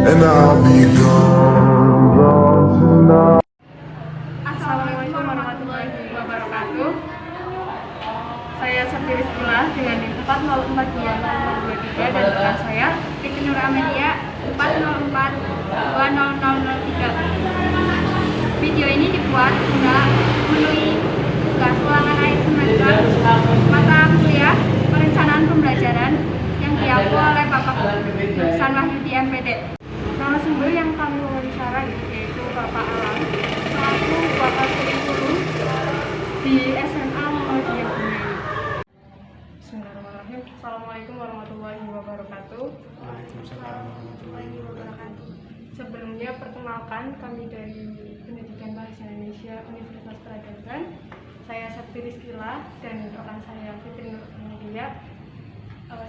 and I'll be gone tonight. Assalamualaikum warahmatullahi wabarakatuh. Saya Sabtiris Gila dengan NIM 4042223 dan rekan saya Siti Nur Amelia 404200003. Video ini dibuat guna memenuhi tugas ulangan akhir semester mata kuliah perencanaan pembelajaran yang diampu oleh Bapak Ihsan Wahyudi MPD. narasumber yang kami wawancara yaitu Bapak Alam selaku Bapak Kurikulum di SMA Muhammadiyah Bunyai. Bismillahirrahmanirrahim. Assalamualaikum warahmatullahi wabarakatuh. Waalaikumsalam warahmatullahi wabarakatuh. Sebelumnya perkenalkan kami dari Pendidikan Bahasa Indonesia Universitas Padang. Saya Sabtiris Gila dan rekan saya Siti Nur Amelia.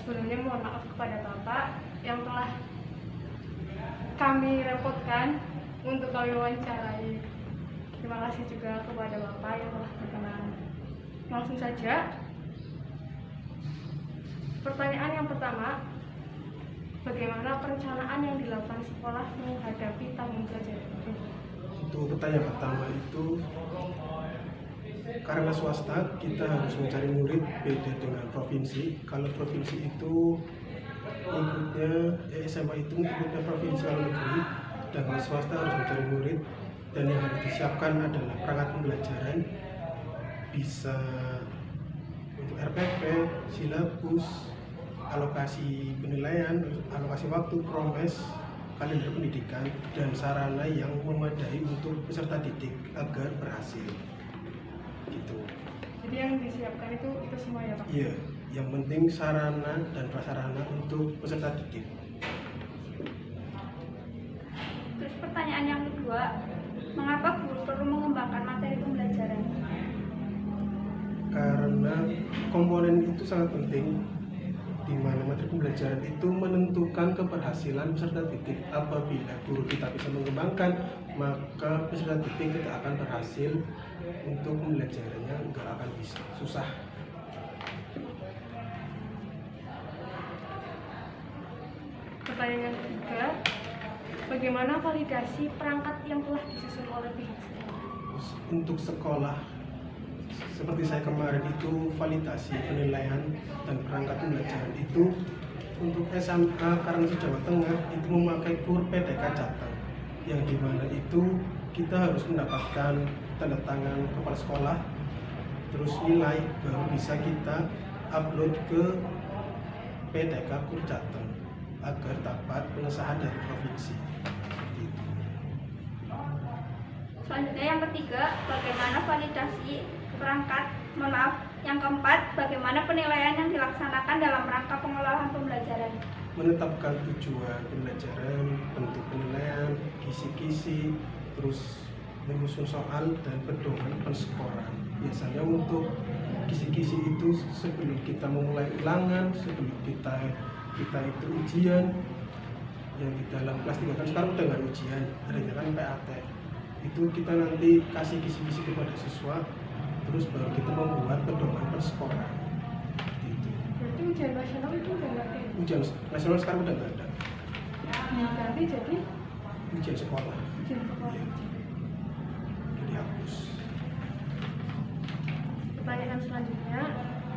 Sebelumnya mohon maaf kepada Bapak yang telah kami repotkan untuk kami wawancarai. Terima kasih juga kepada Bapak yang telah berkenan. Langsung saja. Pertanyaan yang pertama, bagaimana perencanaan yang dilakukan sekolah menghadapi tahun belajar itu? Untuk pertanyaan pertama itu, karena swasta kita harus mencari murid beda dengan provinsi. Kalau provinsi itu ikutnya SMA itu ikutnya provinsi kalau negeri, dan kalau swasta harus mencari murid, dan yang harus disiapkan adalah perangkat pembelajaran, bisa untuk RPP, silabus, alokasi penilaian, alokasi waktu, promes, kalender pendidikan, dan sarana yang memadai untuk peserta didik agar berhasil. Gitu. Jadi yang disiapkan itu semua ya Pak? Iya, yang penting sarana dan prasarana untuk peserta didik. Terus pertanyaan yang kedua, mengapa guru perlu mengembangkan materi pembelajaran? Karena komponen itu sangat penting, di mana materi pembelajaran itu menentukan keberhasilan peserta didik. Apabila guru kita bisa mengembangkan, maka peserta didik kita akan berhasil untuk pembelajarannya, nggak akan bisa susah. Pertanyaan yang ketiga, bagaimana validasi perangkat yang telah disusun oleh pihak sekolah? Untuk sekolah, seperti saya kemarin itu validasi penilaian dan perangkat pembelajaran itu untuk SMA Karangsi Jawa Tengah itu memakai KUR PTK Jateng, yang dimana itu kita harus mendapatkan tanda tangan kepala sekolah, terus nilai baru bisa kita upload ke PTK KUR Jateng agar dapat pengesahan dari provinsi. Gitu. Selanjutnya yang ketiga, bagaimana validasi perangkat? Yang keempat, bagaimana penilaian yang dilaksanakan dalam rangka pengelolaan pembelajaran? Menetapkan tujuan pembelajaran, bentuk penilaian, kisi-kisi, terus menyusun soal dan pedoman penskoran. Biasanya untuk kisi-kisi itu sebelum kita memulai ulangan, sebelum kita itu ujian, yang di dalam kelas 3 kan sekarang udah nggak ujian, adanya kan PAT. Itu kita nanti kasih kisi-kisi kepada siswa, terus baru kita membuat pedoman perskoran. Gitu. Berarti ujian nasional itu udah nggak ada? Ujian nasional sekarang udah nggak ada. Diganti jadi Ujian sekolah. ujian sekolah. Iya. Jadi hapus. Pertanyaan selanjutnya,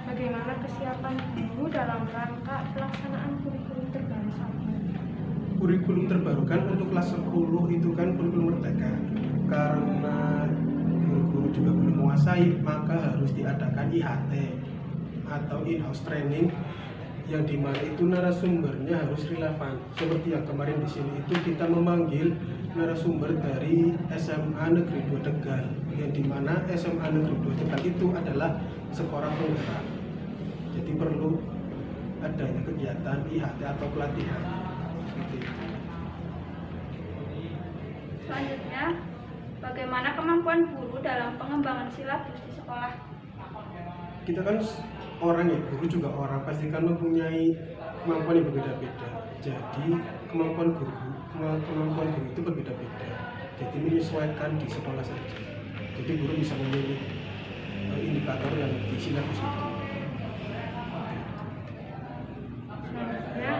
bagaimana kesiapan guru dalam rangka pelaksanaan kurikulum terbaru saat ini? Kurikulum terbaru kan untuk kelas 10 itu kan kurikulum merdeka. Karena guru-guru juga belum menguasai, maka harus diadakan IHT atau in-house training, yang dimana itu narasumbernya harus relevan. Seperti yang kemarin di sini itu kita memanggil narasumber dari SMA Negeri 2 Tegal, yang dimana SMA Negeri 2 Tegal itu adalah sekolah penggerak. Jadi perlu adanya kegiatan IHT atau pelatihan. Seperti itu. Selanjutnya, bagaimana kemampuan guru dalam pengembangan silabus di sekolah? Kita kan orang ya, guru juga orang, pasti kan mempunyai kemampuan yang berbeda-beda. Jadi kemampuan guru itu berbeda-beda. Jadi menyesuaikan di sekolah saja. Jadi guru bisa memilih indikator yang di silabus itu. Selanjutnya,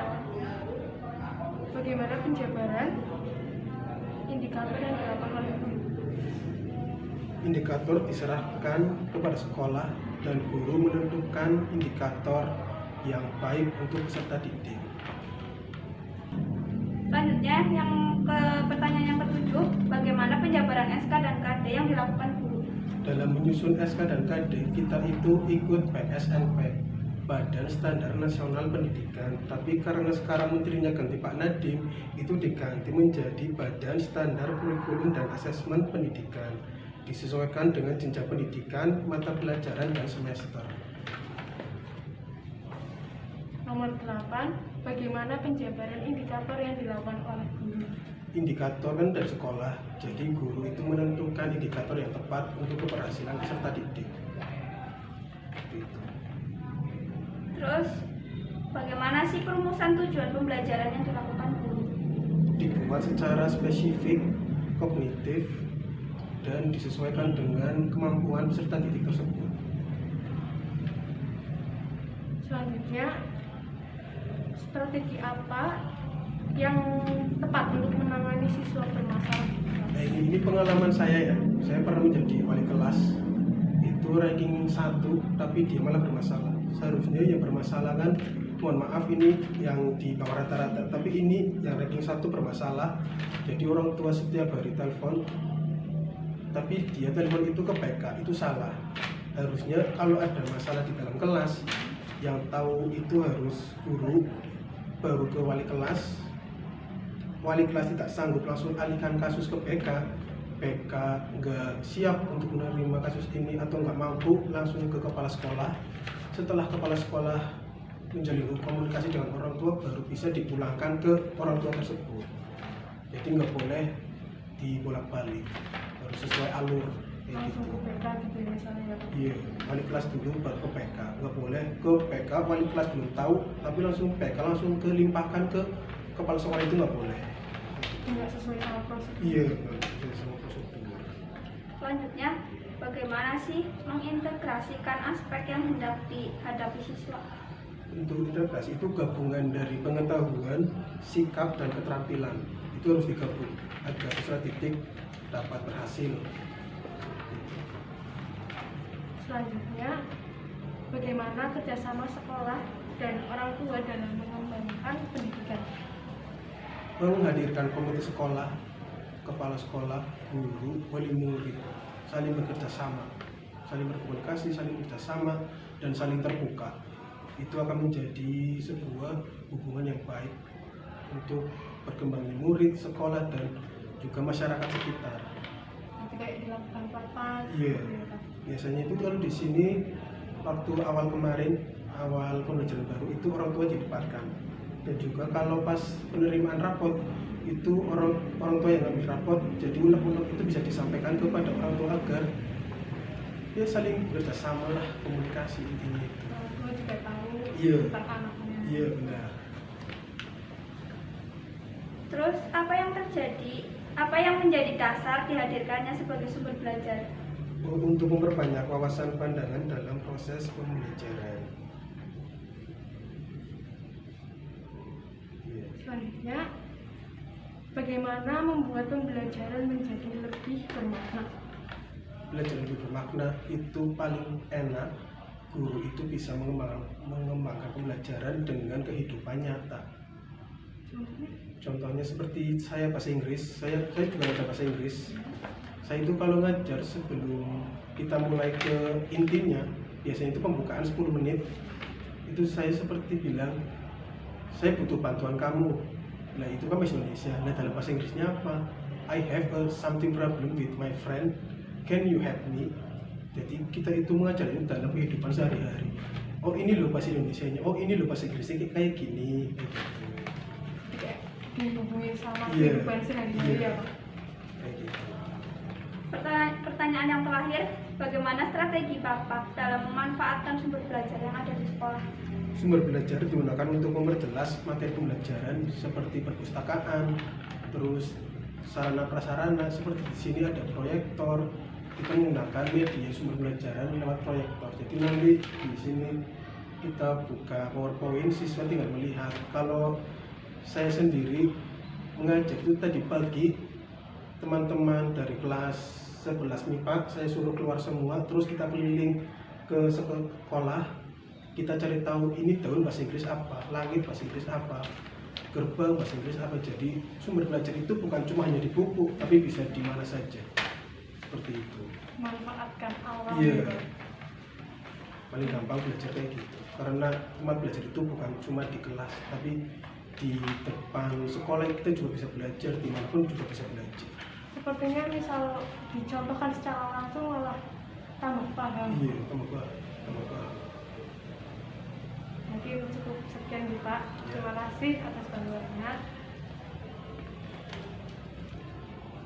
bagaimana bagaimana penjabaran indikator yang dilakukan oleh guru? Indikator diserahkan kepada sekolah dan guru menentukan indikator yang baik untuk peserta didik. Selanjutnya yang ke pertanyaan yang ketujuh, bagaimana penjabaran SK dan KD yang dilakukan guru? Dalam menyusun SK dan KD, kita itu ikut PSNP, Badan Standar Nasional Pendidikan. Tapi karena sekarang menterinya ganti Pak Nadiem, itu diganti menjadi Badan Standar Kurikulum dan Asesmen Pendidikan. Disesuaikan dengan jenjang pendidikan, mata pelajaran, dan semester. Nomor 8, bagaimana penjabaran indikator yang dilakukan oleh guru? Indikator kan dari sekolah, jadi guru itu menentukan indikator yang tepat untuk keberhasilan peserta didik. Gitu. Terus, bagaimana sih perumusan tujuan pembelajaran yang dilakukan guru? Dibuat secara spesifik, kognitif, dan disesuaikan dengan kemampuan peserta didik tersebut. Selanjutnya, strategi apa yang tepat untuk menangani siswa bermasalah? Nah, ini pengalaman saya ya. Saya pernah menjadi wali kelas. Itu ranking 1, tapi dia malah bermasalah. Seharusnya yang bermasalah kan, mohon maaf ini yang di bawah rata-rata, tapi ini yang ranking 1 bermasalah. Jadi orang tua setiap hari telepon, tapi dia telepon itu ke PK, itu salah. Harusnya kalau ada masalah di dalam kelas, yang tahu itu harus guru, baru ke wali kelas. Wali kelas tidak sanggup langsung alihkan kasus ke PK. PK nggak siap untuk menerima kasus ini atau nggak mampu, langsung ke kepala sekolah. Setelah kepala sekolah menjalin komunikasi dengan orang tua, baru bisa dipulangkan ke orang tua tersebut. Jadi nggak boleh dibolak-balik, harus sesuai alur. Langsung ke PK gitu ya misalnya ya? Iya, wali kelas dulu baru ke PK. Nggak boleh ke PK, wali kelas belum tahu, tapi langsung PK langsung kelimpahkan ke kepala sekolah, itu nggak boleh. Nggak sesuai sama prosedur. Iya, nggak sesuai sama prosedur. Selanjutnya, bagaimana sih mengintegrasikan aspek yang hendak dihadapi siswa? Untuk integrasi itu gabungan dari pengetahuan, sikap, dan keterampilan. Itu harus digabung agar peserta didik dapat berhasil. Selanjutnya, bagaimana kerjasama sekolah dan orang tua dalam mengembangkan pendidikan? Menghadirkan komite sekolah, kepala sekolah, guru, wali murid, saling bekerja sama, saling berkomunikasi, saling bekerja sama, dan saling terbuka. Itu akan menjadi sebuah hubungan yang baik untuk berkembangnya murid, sekolah, dan juga masyarakat sekitar. Nanti kayak dilakukan rapat. Iya. gitu ya, Kak. Biasanya itu kalau di sini waktu awal kemarin, awal pembelajaran baru itu orang tua dilibatkan. Dan juga kalau pas penerimaan rapot itu orang tua yang ngambil rapot, jadi unek-unek itu bisa disampaikan kepada orang tua agar ya saling bekerjasama lah, komunikasi intinya itu. Orang tua juga tahu Iya. tentang anaknya. Iya benar. Terus, apa yang menjadi dasar dihadirkannya sebagai sumber belajar? Untuk memperbanyak wawasan pandangan dalam proses pembelajaran. Iya. Selanjutnya, bagaimana membuat pembelajaran menjadi lebih bermakna? Belajar lebih bermakna itu paling enak. Guru itu bisa mengembangkan pembelajaran dengan kehidupan nyata. Contohnya seperti saya bahasa Inggris, saya juga ngajar bahasa Inggris. Saya itu kalau ngajar sebelum kita mulai ke intinya, biasanya itu pembukaan 10 menit. Itu saya seperti bilang, saya butuh bantuan kamu. Nah itu kan bahasa Indonesia. Nah dalam bahasa Inggrisnya apa? I have something problem with my friend. Can you help me? Jadi kita itu mengajar itu dalam kehidupan sehari-hari. Oh ini loh bahasa Indonesianya. Oh ini loh bahasa Inggrisnya kayak gini. Kayak gitu. Kayak dihubungi sama Iya. kehidupan sehari-hari Iya. ya, Pak? Kayak gitu. Pertanyaan yang terakhir, bagaimana strategi Bapak dalam memanfaatkan sumber belajar yang ada di sekolah? Sumber belajar digunakan untuk memperjelas materi pembelajaran seperti perpustakaan, terus sarana prasarana seperti di sini ada proyektor. Kita menggunakan media sumber belajaran lewat proyektor. Jadi nanti di sini kita buka PowerPoint, siswa tinggal melihat. Kalau saya sendiri mengajar itu tadi pagi teman-teman dari kelas 11 MIPA saya suruh keluar semua, terus kita keliling ke sekolah, kita cari tahu ini daun bahasa Inggris apa, langit bahasa Inggris apa, gerbang bahasa Inggris apa. Jadi sumber belajar itu bukan cuma hanya di buku, tapi bisa di mana saja, seperti itu. Manfaatkan alam. Iya, paling gampang belajar kayak gitu, karena tempat belajar itu bukan cuma di kelas, tapi di depan sekolah kita juga bisa belajar, dimanapun juga bisa belajar. Sepertinya misal dicontohkan secara langsung malah tambah paham. Iya, tambah paham. Mungkin cukup sekian nih Pak. Terima kasih atas bantuannya.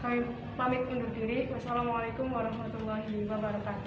Kami pamit undur diri. Wassalamualaikum warahmatullahi wabarakatuh.